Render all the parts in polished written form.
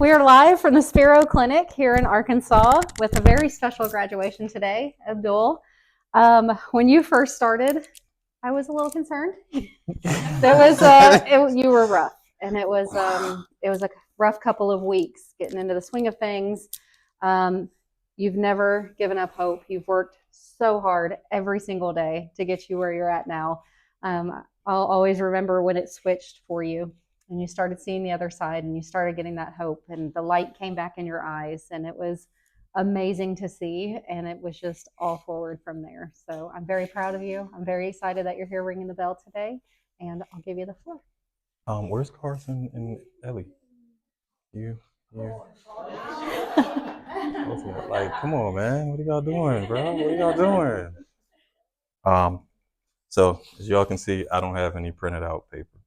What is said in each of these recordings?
We are live from the Spero Clinic here in Arkansas with a very special graduation today, Abdul. When you first started, I was a little concerned. You were rough, and it was a rough couple of weeks getting into the swing of things. You've never given up hope. You've worked so hard every single day to get you where you're at now. I'll always remember when it switched for you and you started seeing the other side and you started getting that hope and the light came back in your eyes, and it was amazing to see, and it was just all forward from there. So I'm very proud of you. I'm very excited that you're here ringing the bell today, and I'll give you the floor. Where's Carson and Ellie? You. Like, come on, man. What are y'all doing, bro? What are y'all doing? So as y'all can see, I don't have any printed out paper.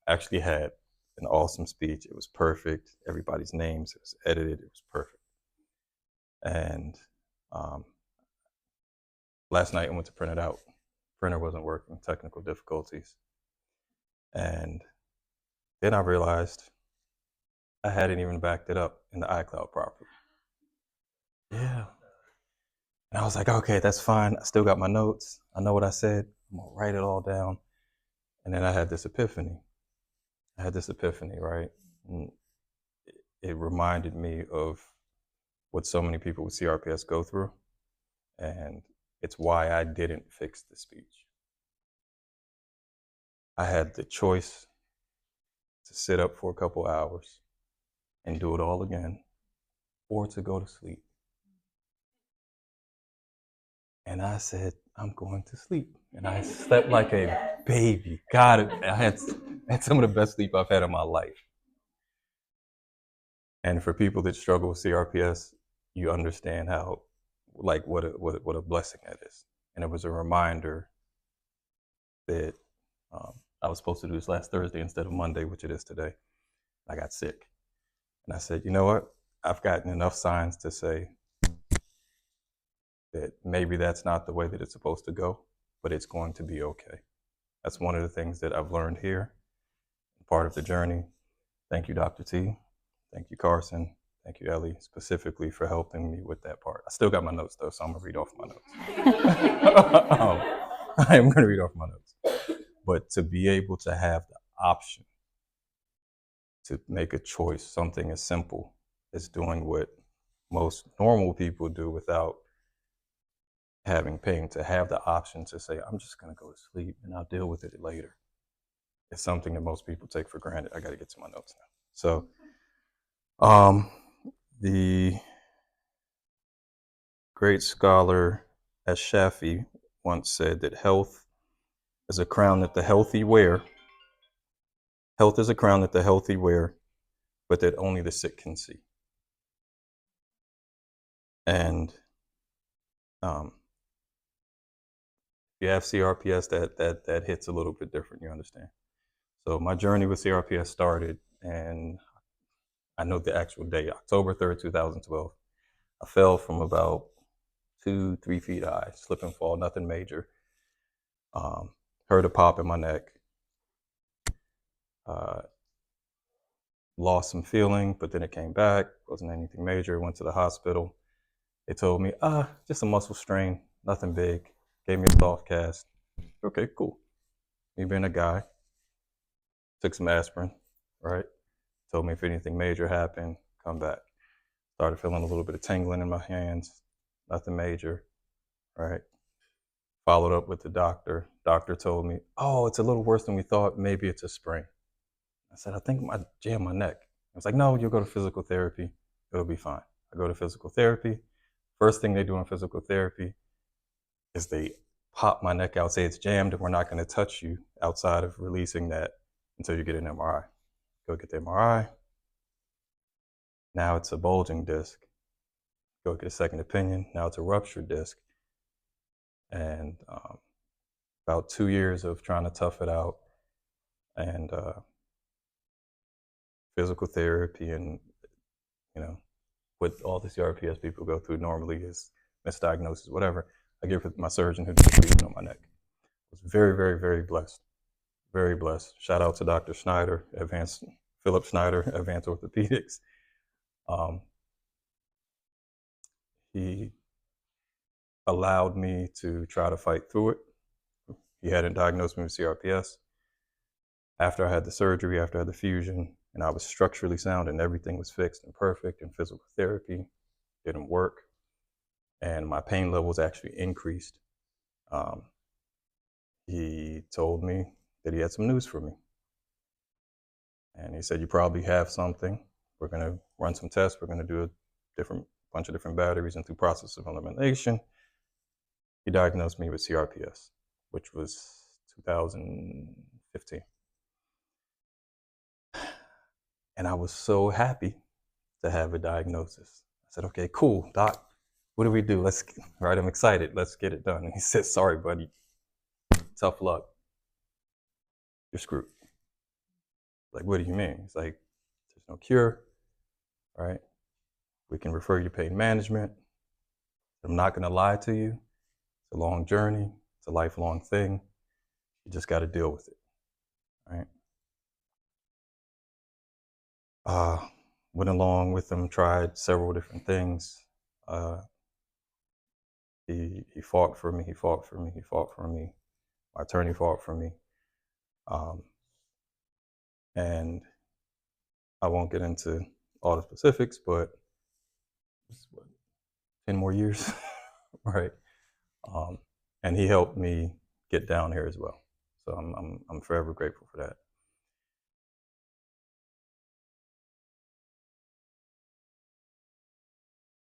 I actually had an awesome speech. It was perfect. Everybody's names, it was edited. It was perfect. And last night I went to print it out. Printer wasn't working, technical difficulties. And then I realized I hadn't even backed it up in the iCloud properly. Yeah. And I was like, okay, that's fine. I still got my notes. I know what I said. I'm gonna write it all down. And then I had this epiphany. Right? And it reminded me of what so many people with CRPS go through. And it's why I didn't fix the speech. I had the choice to sit up for a couple hours and do it all again, or to go to sleep. And I said, I'm going to sleep. And I slept like a baby. God, I had some of the best sleep I've had in my life. And for people that struggle with CRPS, you understand how, like, what a blessing that is. And it was a reminder that I was supposed to do this last Thursday instead of Monday, which it is today. I got sick. And I said, you know what? I've gotten enough signs to say that maybe that's not the way that it's supposed to go, but it's going to be okay. That's one of the things that I've learned here, part of the journey. Thank you, Dr. T. Thank you, Carson. Thank you, Ellie, specifically for helping me with that part. I still got my notes, though, so I'm going to read off my notes. I am going to read off my notes. But to be able to have the option to make a choice, something as simple as doing what most normal people do without having pain, to have the option to say, I'm just going to go to sleep and I'll deal with it later. It's something that most people take for granted. I got to get to my notes now. So, the great scholar Shafi once said that health is a crown that the healthy wear. Health is a crown that the healthy wear, but that only the sick can see. And if you have CRPS, that hits a little bit different, you understand? So my journey with CRPS started, and I know the actual day, October 3rd, 2012. I fell from about 2-3 feet high, slip and fall, nothing major. Heard a pop in my neck. Lost some feeling, but then it came back. Wasn't anything major. Went to the hospital. They told me, just a muscle strain, nothing big. Gave me a soft cast. Okay, cool. Me being a guy, took some aspirin, right? Told me if anything major happened, come back. Started feeling a little bit of tingling in my hands, nothing major, right? Followed up with the doctor. Doctor told me, it's a little worse than we thought. Maybe it's a sprain. I said, I think I jammed my neck. I was like, no, you'll go to physical therapy. It'll be fine. I go to physical therapy. First thing they do in physical therapy is they pop my neck out, say it's jammed, and we're not going to touch you outside of releasing that until you get an MRI. Go get the MRI. Now it's a bulging disc. Go get a second opinion. Now it's a ruptured disc. And about 2 years of trying to tough it out, and physical therapy, and what all the CRPS people go through normally is misdiagnosis, whatever. I give it my surgeon who did the treatment on my neck. I was very, very, very blessed. Very blessed. Shout out to Dr. Schneider, Philip Schneider, Advanced Orthopedics. Um, he allowed me to try to fight through it. He hadn't diagnosed me with CRPS. After I had the surgery, after I had the fusion, and I was structurally sound and everything was fixed and perfect, and physical therapy didn't work, and my pain levels actually increased. Um, he told me that he had some news for me. And he said, you probably have something. We're going to run some tests. We're going to do a bunch of different batteries, and through process of elimination, he diagnosed me with CRPS, which was 2015. And I was so happy to have a diagnosis. I said, okay, cool, doc, what do we do? Right, I'm excited. Let's get it done. And he said, sorry, buddy, tough luck. You're screwed. Like, what do you mean? It's like, there's no cure, right? We can refer you to pain management. I'm not going to lie to you. It's a long journey. It's a lifelong thing. You just got to deal with it, right? Went along with him, tried several different things. He fought for me. He fought for me. He fought for me. My attorney fought for me. And I won't get into all the specifics, but it's, what, 10 more years, right? And he helped me get down here as well. So I'm forever grateful for that.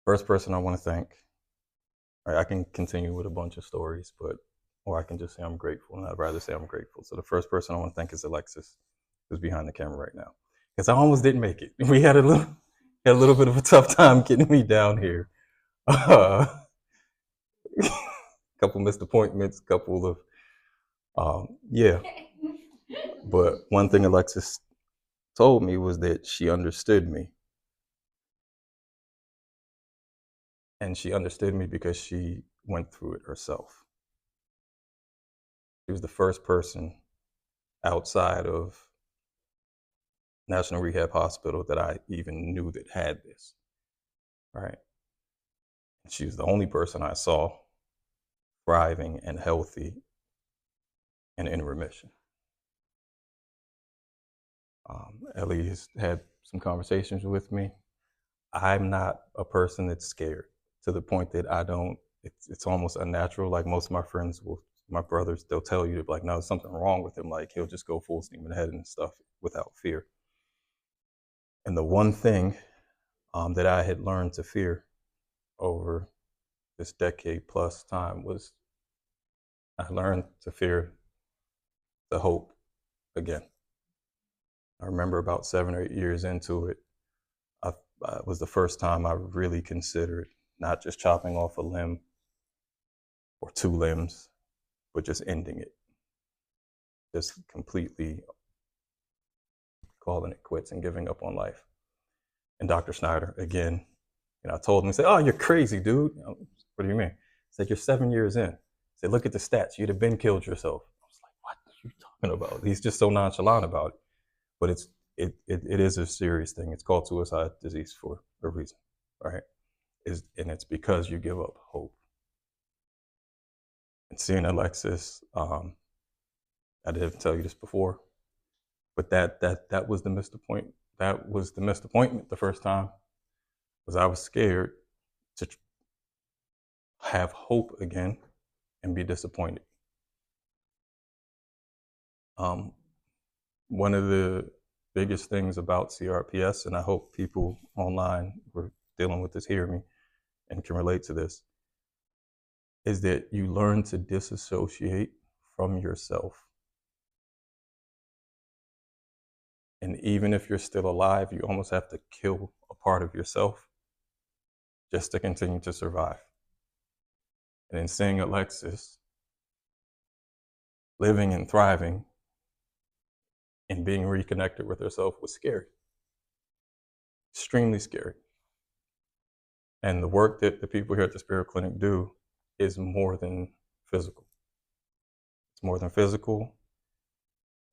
First person I want to thank. Right, I can continue with a bunch of stories, or I can just say I'm grateful, and I'd rather say I'm grateful. So the first person I want to thank is Alexis, who's behind the camera right now, because I almost didn't make it. We had a little bit of a tough time getting me down here. Couple missed appointments, couple of yeah. But one thing Alexis told me was that she understood me. And she understood me because she went through it herself. She was the first person outside of National Rehab Hospital that I even knew that had this, right? She was the only person I saw thriving and healthy and in remission. Ellie has had some conversations with me. I'm not a person that's scared to the point that I don't, it's almost unnatural. Like most of my friends my brothers, they'll tell you, like, no, there's something wrong with him. Like he'll just go full steam ahead and stuff without fear. And the one thing that I had learned to fear over this decade plus time was I learned to fear the hope again. I remember about 7 or 8 years into it, it was the first time I really considered not just chopping off a limb or 2 limbs, but just ending it. Just completely calling it quits and giving up on life. And Dr. Snyder, again, I told him, he said, oh, you're crazy, dude. What do you mean? He said, you're 7 years in. He said, look at the stats. You'd have been killed yourself. I was like, what are you talking about? He's just so nonchalant about it. But it is a serious thing. It's called suicide disease for a reason, right? And it's because you give up hope. And seeing Alexis, I didn't tell you this before, but that was the missed appointment. That was the missed appointment the first time, was I was scared to have hope again and be disappointed. One of the biggest things about CRPS, and I hope people online who are dealing with this hear me and can relate to this, is that you learn to disassociate from yourself. And even if you're still alive, you almost have to kill a part of yourself just to continue to survive. And in seeing Alexis living and thriving and being reconnected with herself was scary. Extremely scary. And the work that the people here at the Spero Clinic do is more than physical. It's more than physical.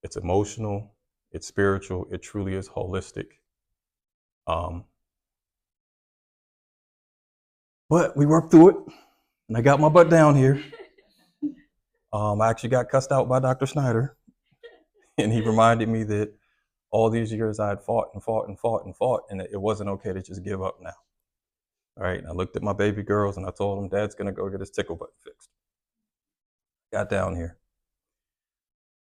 It's emotional. It's spiritual. It truly is holistic. But we worked through it, and I got my butt down here. I actually got cussed out by Dr. Snyder, and he reminded me that all these years I had fought and fought and fought and fought, and it wasn't okay to just give up now. All right, and I looked at my baby girls and I told them, Dad's gonna go get his tickle button fixed. Got down here.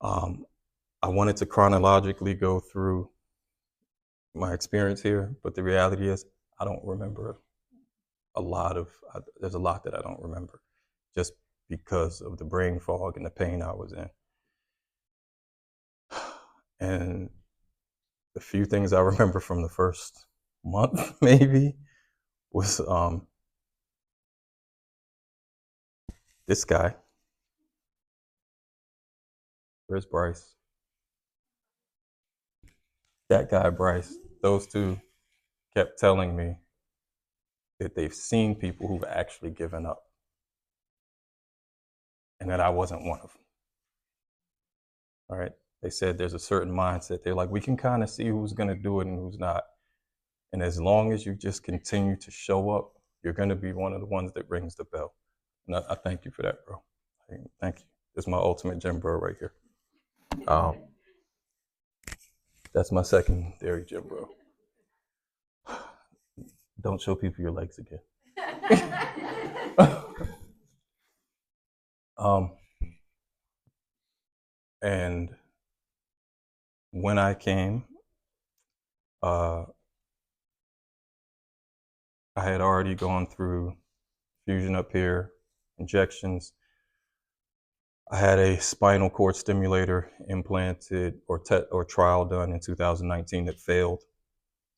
I wanted to chronologically go through my experience here, but the reality is I don't remember there's a lot that I don't remember just because of the brain fog and the pain I was in. And the few things I remember from the first month maybe was this guy. Where's Bryce? That guy, Bryce. Those two kept telling me that they've seen people who've actually given up and that I wasn't one of them. All right. They said there's a certain mindset. They're like, we can kind of see who's going to do it and who's not. And as long as you just continue to show up, you're going to be one of the ones that rings the bell. And I thank you for that, bro. Thank you. This is my ultimate gym bro right here. That's my secondary gym bro. Don't show people your legs again. And when I came, I had already gone through fusion up here, injections. I had a spinal cord stimulator implanted or trial done in 2019 that failed,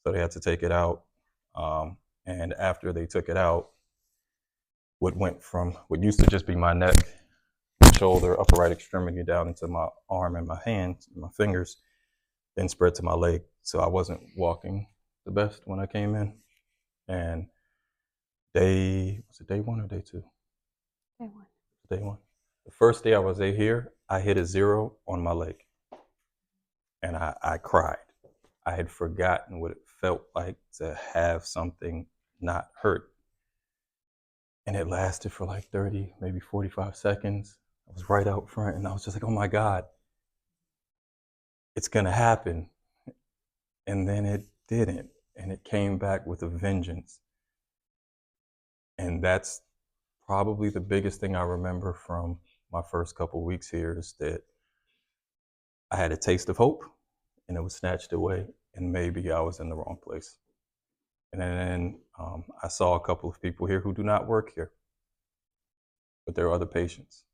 so they had to take it out. And after they took it out, what went from what used to just be my neck, shoulder, upper right extremity down into my arm and my hands, and my fingers, then spread to my leg. So I wasn't walking the best when I came in. And was it day one or day two? Day one. Day one. The first day I was here, I hit a 0 on my leg. And I cried. I had forgotten what it felt like to have something not hurt. And it lasted for like 30, maybe 45 seconds. I was right out front and I was just like, oh my God, it's gonna happen. And then it didn't. And it came back with a vengeance. And that's probably the biggest thing I remember from my first couple of weeks here is that I had a taste of hope and it was snatched away, and maybe I was in the wrong place. And then I saw a couple of people here who do not work here, but there are other patients.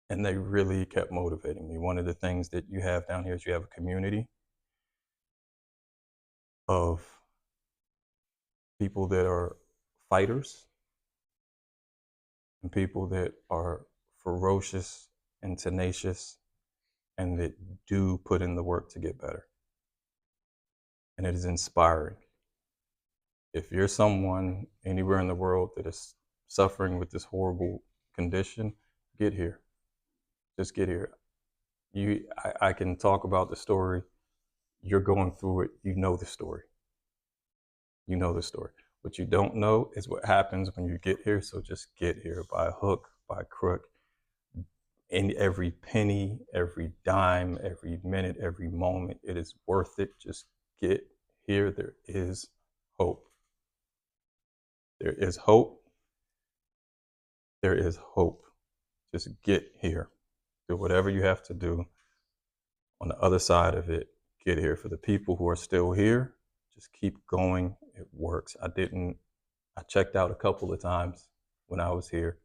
And they really kept motivating me. One of the things that you have down here is you have a community of people that are fighters and people that are ferocious and tenacious and that do put in the work to get better. And it is inspiring. If you're someone anywhere in the world that is suffering with this horrible condition, get here. Just get here. I can talk about the story. You're going through it. You know the story. You know the story. What you don't know is what happens when you get here. So just get here by hook, by crook. In every penny, every dime, every minute, every moment, it is worth it. Just get here. There is hope. There is hope. There is hope. Just get here. Do whatever you have to do. On the other side of it, get here. For the people who are still here, just keep going. It works. I checked out a couple of times when I was here.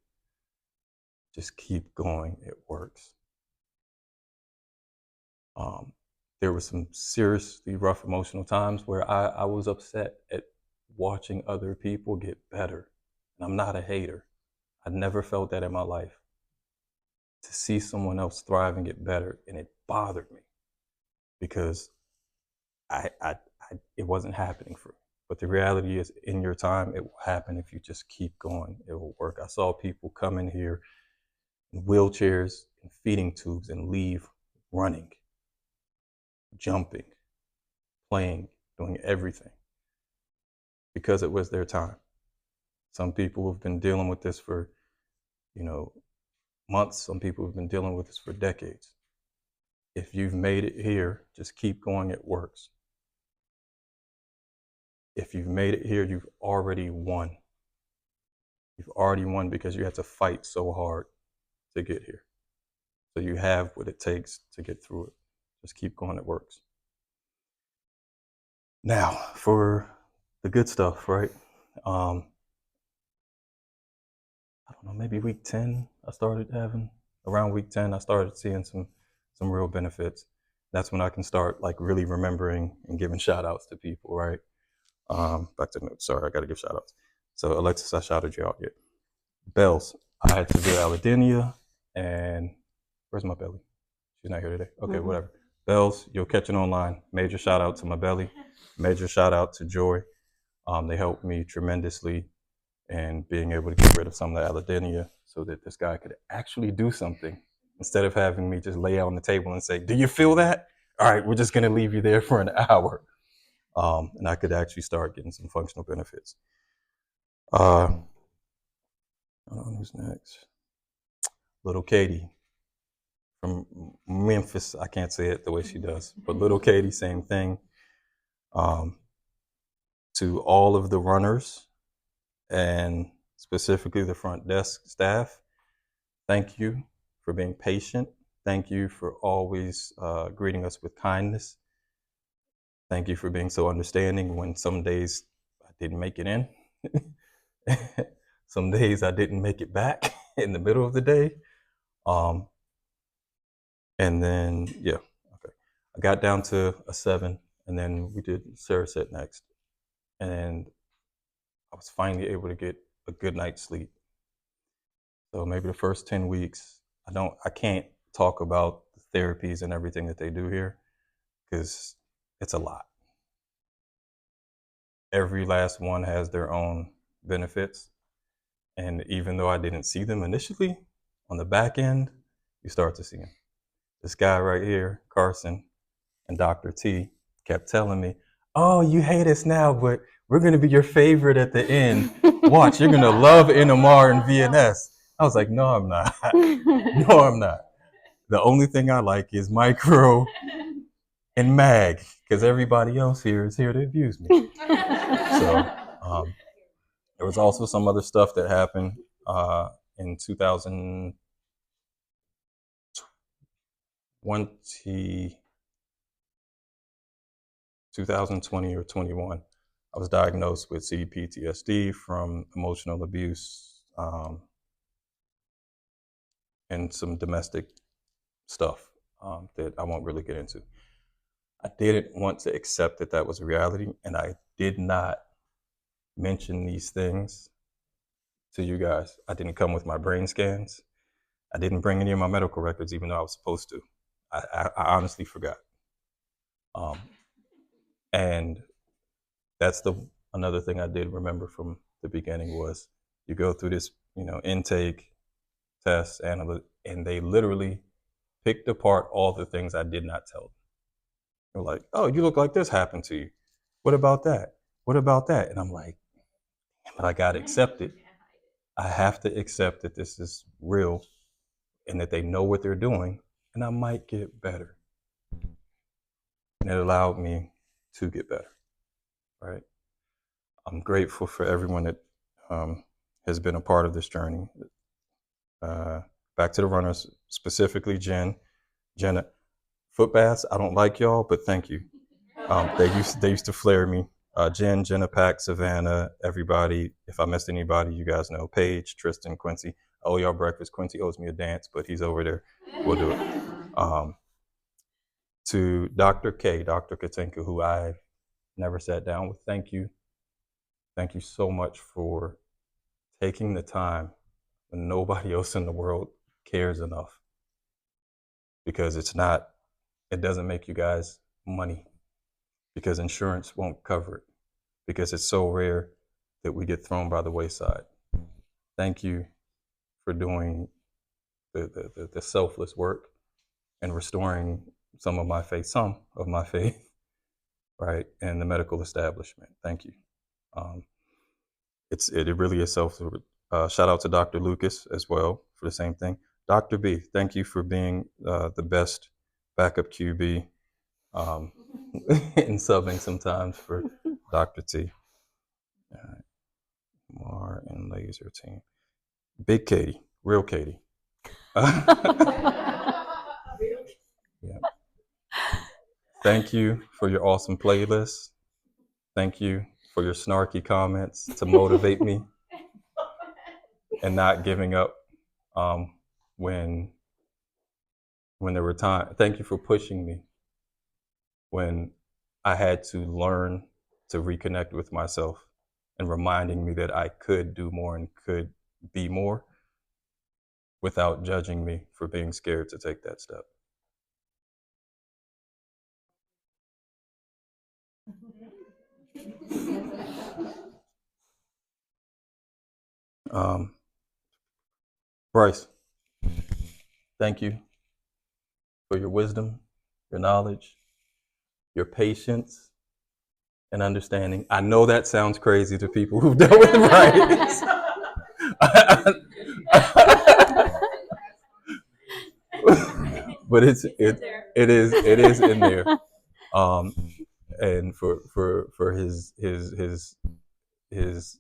Just keep going. It works. There were some seriously rough emotional times where I was upset at watching other people get better. And I'm not a hater. I never felt that in my life. To see someone else thrive and get better, and it bothered me because it wasn't happening for me. But the reality is, in your time, it will happen if you just keep going. It will work. I saw people come in here in wheelchairs and feeding tubes and leave running, jumping, playing, doing everything because it was their time. Some people have been dealing with this for, months. Some people have been dealing with this for decades. If you've made it here, just keep going. It works. If you've made it here, you've already won. You've already won because you had to fight so hard to get here. So you have what it takes to get through it. Just keep going. It works. Now, for the good stuff, right? I don't know, maybe week 10, around week 10, I started seeing some real benefits. That's when I can start like really remembering and giving shout outs to people, right? Back to the notes. Sorry, I got to give shout outs. So, Alexis, I shouted you out yet. Bells. I had severe allodynia, and where's my belly? She's not here today. Okay, whatever. Bells, you'll catch it online. Major shout out to my belly. Major shout out to Joy. They helped me tremendously in being able to get rid of some of the allodynia so that this guy could actually do something instead of having me just lay out on the table and say, do you feel that? All right, we're just going to leave you there for an hour. And I could actually start getting some functional benefits. I don't know who's next. Little Katie from Memphis. I can't say it the way she does, but little Katie, same thing. To all of the runners and specifically the front desk staff, thank you for being patient. Thank you for always greeting us with kindness. Thank you for being so understanding when some days I didn't make it in. Some days I didn't make it back in the middle of the day. And then, yeah, okay. I got down to a 7, and then we did Sarah said next. And I was finally able to get a good night's sleep. So maybe the first 10 weeks, I can't talk about the therapies and everything that they do here because it's a lot. Every last one has their own benefits. And even though I didn't see them initially, on the back end, you start to see them. This guy right here, Carson, and Dr. T kept telling me, oh, you hate us now, but we're going to be your favorite at the end. Watch, you're going to love NMR and VNS. I was like, no, I'm not. No, I'm not. The only thing I like is micro and mag, because everybody else here is here to abuse me. So there was also some other stuff that happened in 2020 or 21. I was diagnosed with CPTSD from emotional abuse and some domestic stuff that I won't really get into. I didn't want to accept that that was a reality, and I did not mention these things to you guys. I didn't come with my brain scans. I didn't bring any of my medical records, even though I was supposed to. I honestly forgot. And that's another thing I did remember from the beginning was you go through this, intake test, and they literally picked apart all the things I did not tell them. They're like, oh, you look like this happened to you. What about that? What about that? And I'm like, but I got to accept it. I have to accept that this is real and that they know what they're doing, and I might get better. And it allowed me to get better, right? I'm grateful for everyone that has been a part of this journey. Back to the runners, specifically Jenna. Foot baths, I don't like y'all, but thank you. They used to flare me. Jenna, Pack, Savannah, everybody. If I missed anybody, you guys know. Paige, Tristan, Quincy. I owe y'all breakfast. Quincy owes me a dance, but he's over there. We'll do it. To Dr. K, Dr. Katinka, who I never sat down with, thank you. Thank you so much for taking the time when nobody else in the world cares enough. Because it doesn't make you guys money. Because insurance won't cover it. Because it's so rare that we get thrown by the wayside. Thank you for doing the selfless work and restoring some of my faith, right, in the medical establishment. Thank you. it really is self. Shout out to Dr. Lucas as well for the same thing. Dr. B, thank you for being the best backup QB and subbing sometimes for Dr. T. Mar and Laser Team. Big Katie, real Katie. Yeah. Thank you for your awesome playlist. Thank you for your snarky comments to motivate me and not giving up when there were times. Thank you for pushing me when I had to learn to reconnect with myself and reminding me that I could do more and could be more without judging me for being scared to take that step. Bryce, thank you for your wisdom, your knowledge, your patience, and understanding. I know that sounds crazy to people who've dealt with Bryce. But it is in there. And for his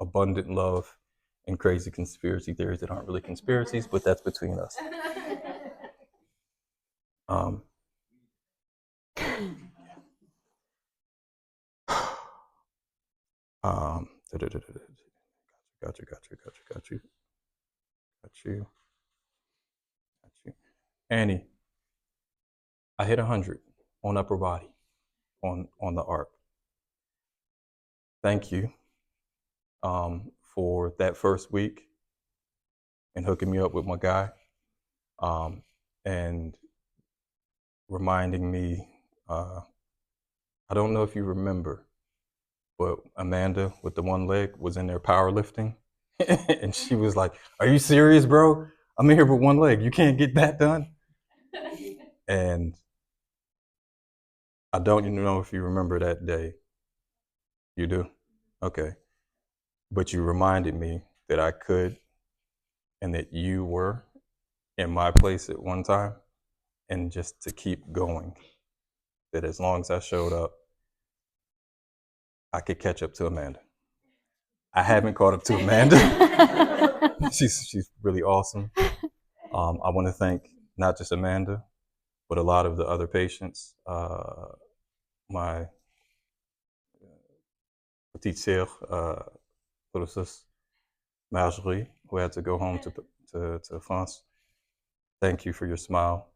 abundant love and crazy conspiracy theories that aren't really conspiracies, but that's between us. Got you. Annie, I hit 100 on upper body on the arc. Thank you for that first week and hooking me up with my guy and reminding me. I don't know if you remember, but Amanda with the one leg was in there powerlifting, and she was like, "Are you serious, bro? I'm in here with one leg. You can't get that done." And I don't even know if you remember that day. You do? Okay. But you reminded me that I could and that you were in my place at one time, and just to keep going. That as long as I showed up, I could catch up to Amanda. I haven't caught up to Amanda. she's really awesome. I want to thank not just Amanda, but a lot of the other patients. My petite sœur, Marjorie, who had to go home to France. Thank you for your smile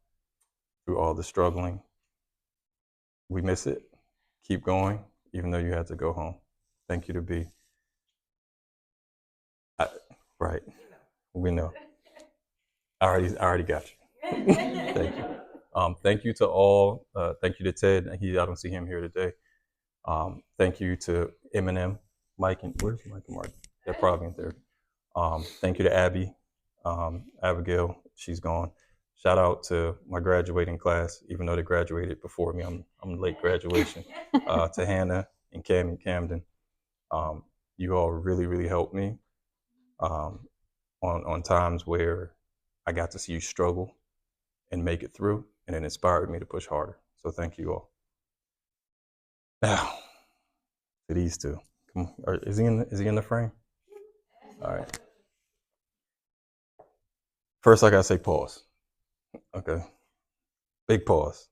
through all the struggling. We miss it. Keep going, even though you had to go home. Thank you to be. Right. We know. I already got you. Thank you. Thank you to all. Thank you to Ted. I don't see him here today. Thank you to Eminem, Mike, and where's Mike and Mark? They're probably in there. Thank you to Abby, Abigail. She's gone. Shout out to my graduating class, even though they graduated before me. I'm late graduation. To Hannah and Cam and Camden. You all really helped me on times where I got to see you struggle and make it through, and it inspired me to push harder. So thank you all. Now, to these two. Come on. Is he in the frame? All right. First, I gotta say pause. Okay. Big pause.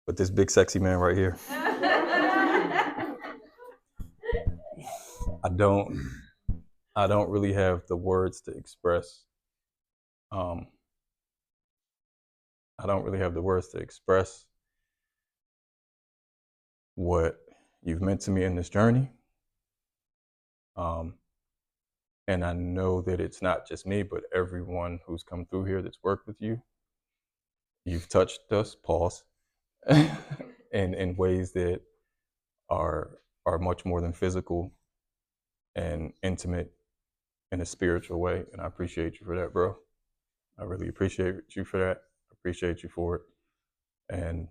But this big sexy man right here. I don't really have the words to express. I don't really have the words to express what you've meant to me in this journey. And I know that it's not just me, but everyone who's come through here that's worked with you. You've touched us, pause, in ways that are much more than physical and intimate in a spiritual way. And I appreciate you for that, bro. I really appreciate you for that. I appreciate you for it. And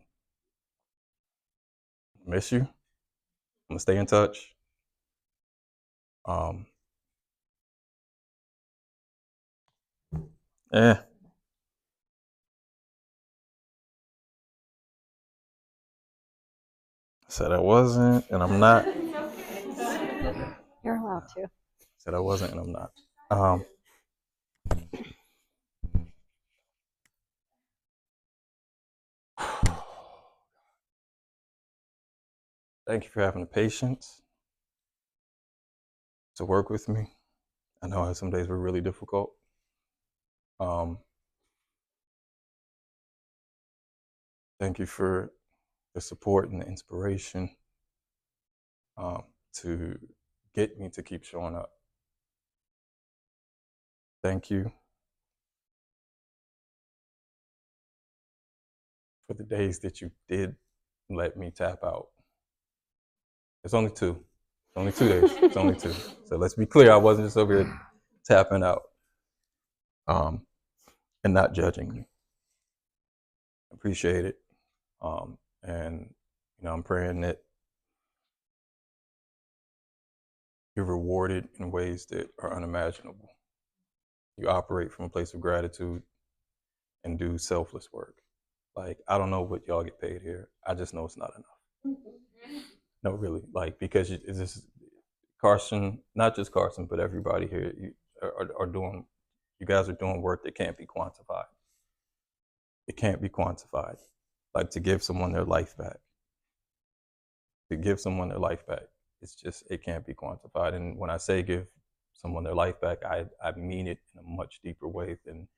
miss you. I'm gonna stay in touch. Eh. Said I wasn't, and I'm not. You're allowed to. Said I wasn't, and I'm not. Thank you for having the patience to work with me. I know some days were really difficult. Thank you for the support and the inspiration to get me to keep showing up. Thank you for the days that you did let me tap out. It's only 2. It's only 2 days. It's only 2. So let's be clear, I wasn't just over here tapping out and not judging you. Appreciate it. And I'm praying that you're rewarded in ways that are unimaginable. You operate from a place of gratitude and do selfless work. Like, I don't know what y'all get paid here. I just know it's not enough. No, really. Like, because it's just Carson, not just Carson, but everybody here are doing, you guys are doing work that can't be quantified. It can't be quantified. Like, to give someone their life back. It's just, it can't be quantified. And when I say give someone their life back, I mean it in a much deeper way than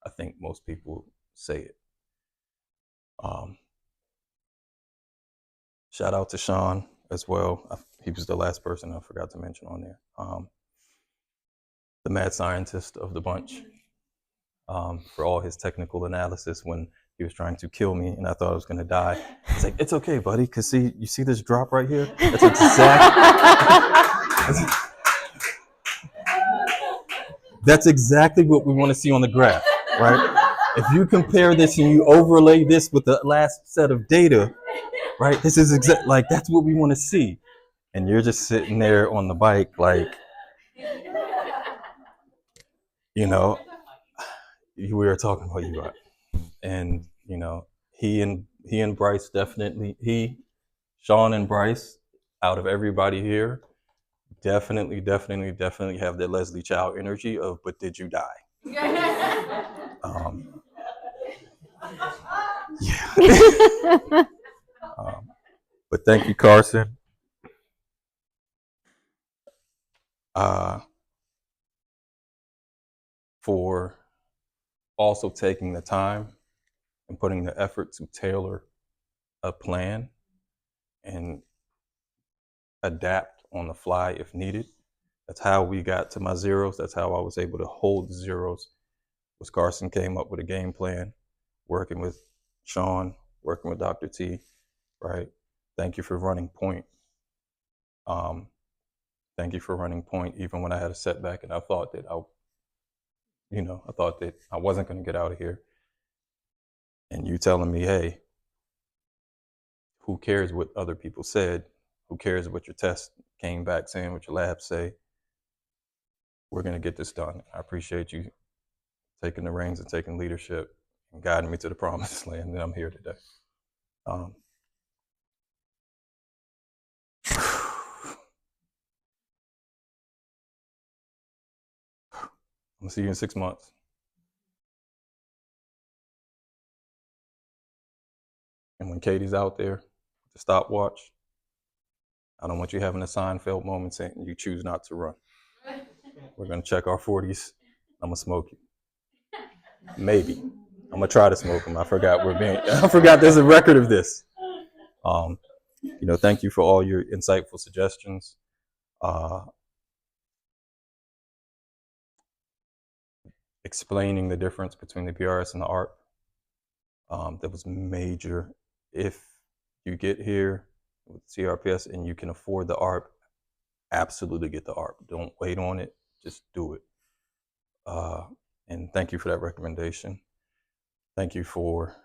I think most people say it. Shout out to Sean as well. He was the last person I forgot to mention on there. The mad scientist of the bunch, for all his technical analysis when he was trying to kill me and I thought I was going to die. He's like, it's okay, buddy, because you see this drop right here? That's that's exactly what we want to see on the graph, right? If you compare this and you overlay this with the last set of data, right? This is like, that's what we want to see. And you're just sitting there on the bike, like, we were talking about you, and he and Bryce definitely, Sean and Bryce, out of everybody here, definitely have that Leslie Chow energy of, but did you die? Yeah. But thank you, Carson. For also taking the time and putting the effort to tailor a plan and adapt on the fly if needed. That's how we got to my zeros. That's how I was able to hold the zeros. Was Carson came up with a game plan, working with Sean, working with Dr. T, right? Thank you for running point. Thank you for running point even when I had a setback and I thought that I wasn't going to get out of here. And you telling me, hey, who cares what other people said? Who cares what your test came back saying, what your labs say? We're going to get this done. I appreciate you taking the reins and taking leadership and guiding me to the promised land. And I'm here today. I'm going to see you in 6 months. And when Katie's out there with the stopwatch, I don't want you having a Seinfeld moment saying you choose not to run. We're going to check our 40s. I'm going to smoke you. Maybe. I'm going to try to smoke them. I forgot there's a record of this. Thank you for all your insightful suggestions. Explaining the difference between the PRS and the ARP. That was major. If you get here with CRPS and you can afford the ARP, absolutely get the ARP. Don't wait on it. Just do it. And thank you for that recommendation. Thank you for,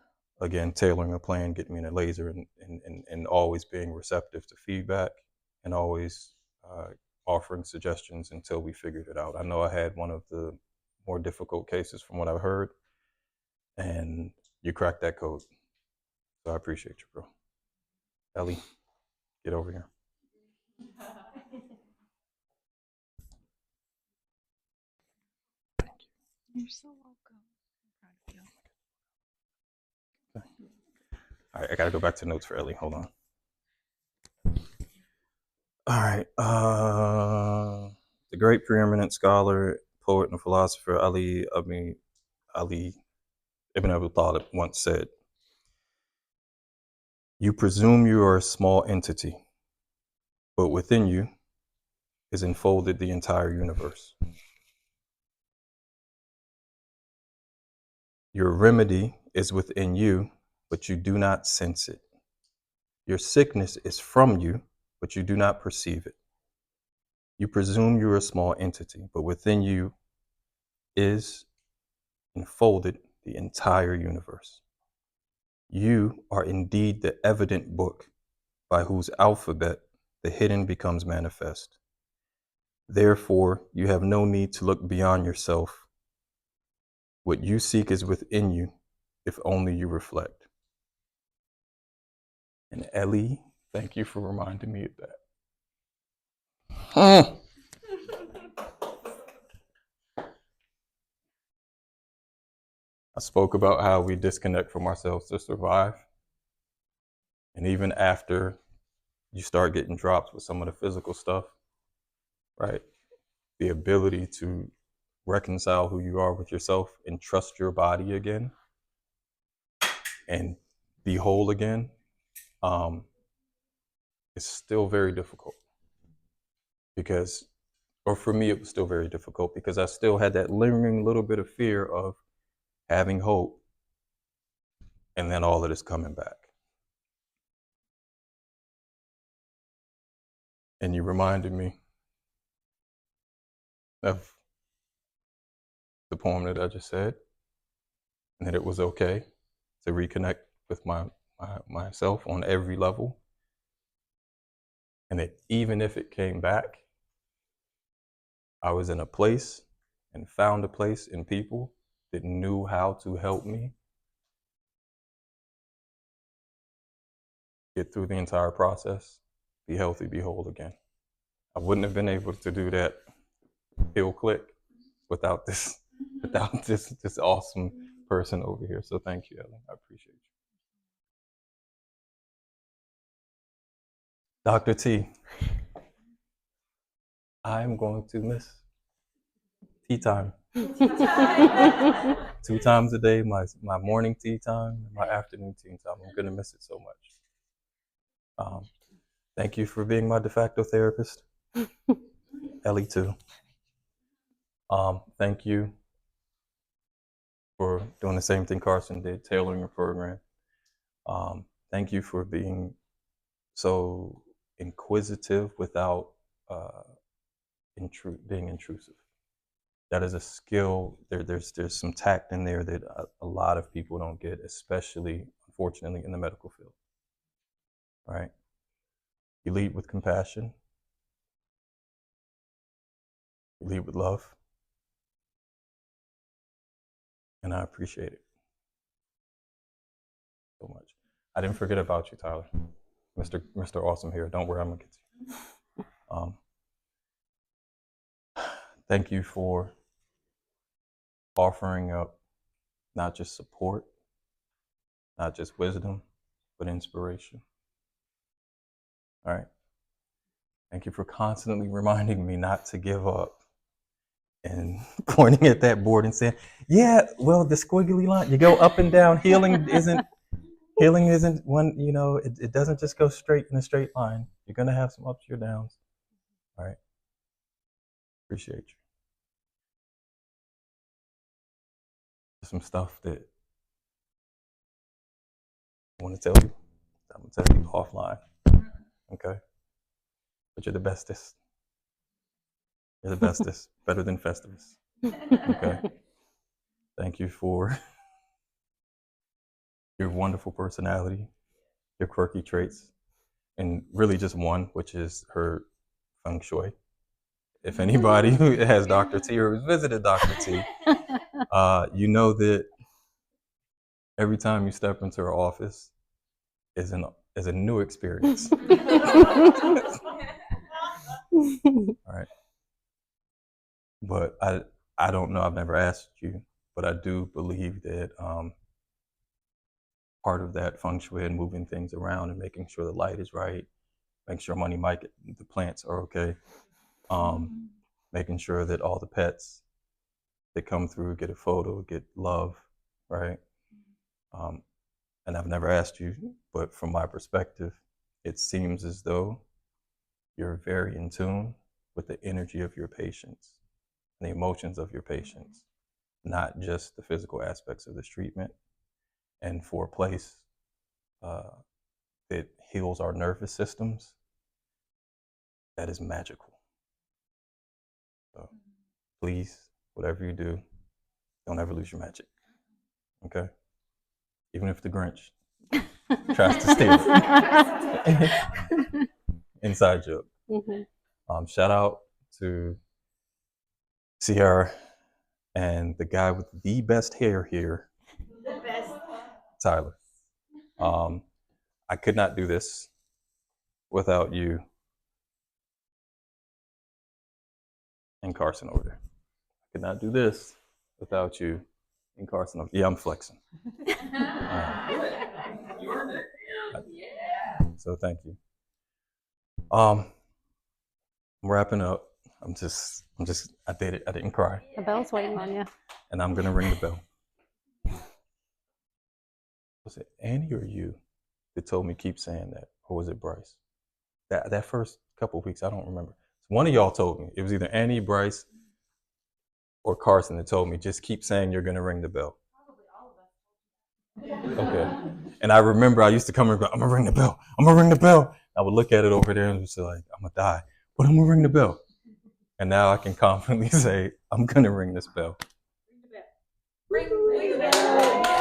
again, tailoring a plan, getting me in a laser, and always being receptive to feedback, and always offering suggestions until we figured it out. I know I had one of the more difficult cases from what I've heard, and you cracked that code. So I appreciate you, bro. Ellie, get over here. You're so welcome. I'm proud of you. All right, I gotta go back to notes for Ellie. Hold on. All right. The great preeminent scholar, poet, and philosopher Ali Ibn Abi Talib once said, "You presume you are a small entity, but within you is enfolded the entire universe. Your remedy is within you, but you do not sense it. Your sickness is from you, but you do not perceive it. You presume you are a small entity, but within you is enfolded the entire universe. You are indeed the evident book by whose alphabet the hidden becomes manifest. Therefore, you have no need to look beyond yourself. What you seek is within you, if only you reflect." And Ellie, thank you for reminding me of that. I spoke about how we disconnect from ourselves to survive. And even after you start getting drops with some of the physical stuff, right? The ability to reconcile who you are with yourself and trust your body again and be whole again, it's still very difficult because, or for me, it was still very difficult because I still had that lingering little bit of fear of having hope and then all of this coming back. And you reminded me of the poem that I just said, and that it was okay to reconnect with myself on every level. And that even if it came back, I was in a place and found a place in people that knew how to help me get through the entire process, be healthy, be whole again. I wouldn't have been able to do that heel click without this awesome person over here. So thank you, Ellen. I appreciate you. Dr. T, I'm going to miss tea time. 2 times a day, my morning tea time, my afternoon tea time. I'm going to miss it so much. Thank you for being my de facto therapist. Ellie too. Thank you for doing the same thing Carson did, tailoring your program. Thank you for being so inquisitive without being intrusive. That is a skill. There's some tact in there that a lot of people don't get, especially, unfortunately, in the medical field. All right? You lead with compassion. You lead with love. And I appreciate it so much. I didn't forget about you, Tyler. Mr. Awesome here. Don't worry, I'm gonna get to you. Thank you for offering up not just support, not just wisdom, but inspiration. All right. Thank you for constantly reminding me not to give up and pointing at that board and saying, "Yeah, well, the squiggly line, you go up and down. Healing isn't one, it doesn't just go straight in a straight line. You're gonna have some ups or downs." All right. Appreciate you. Some stuff that I want to tell you. I'm gonna tell you offline. Okay. But you're the bestest. You're the bestest. Better than Festivus. Okay. Thank you for your wonderful personality, your quirky traits, and really just one, which is her feng shui. if anybody who has Dr. T or has visited Dr. T, you know that every time you step into her office is a new experience. All right. But I don't know, I've never asked you, but I do believe that part of that feng shui and moving things around and making sure the light is right, making sure the plants are okay, making sure that all the pets that come through get a photo, get love, right? And I've never asked you, but from my perspective, it seems as though you're very in tune with the energy of your patients and the emotions of your patients, not just the physical aspects of this treatment. And for a place that heals our nervous systems, that is magical. So please, whatever you do, don't ever lose your magic. Okay? Even if the Grinch tries to steal it. Inside joke. Mm-hmm. Shout out to Sierra and the guy with the best hair here, Tyler. I could not do this without you and Carson over there. I could not do this without you and Carson over there. Yeah, I'm flexing. So thank you. I'm wrapping up. I did it. I didn't cry. The bell's waiting on you. And I'm gonna ring the bell. Was it Annie or you that told me keep saying that? Or was it Bryce? That first couple of weeks, I don't remember. One of y'all told me. It was either Annie, Bryce, or Carson that told me just keep saying you're gonna ring the bell. Probably all of us. Okay. And I remember I used to come and go, I'm gonna ring the bell. I'm gonna ring the bell. I would look at it over there and just like, I'm gonna die. But I'm gonna ring the bell. And now I can confidently say, I'm gonna ring this bell. Ring the bell. Ring the bell.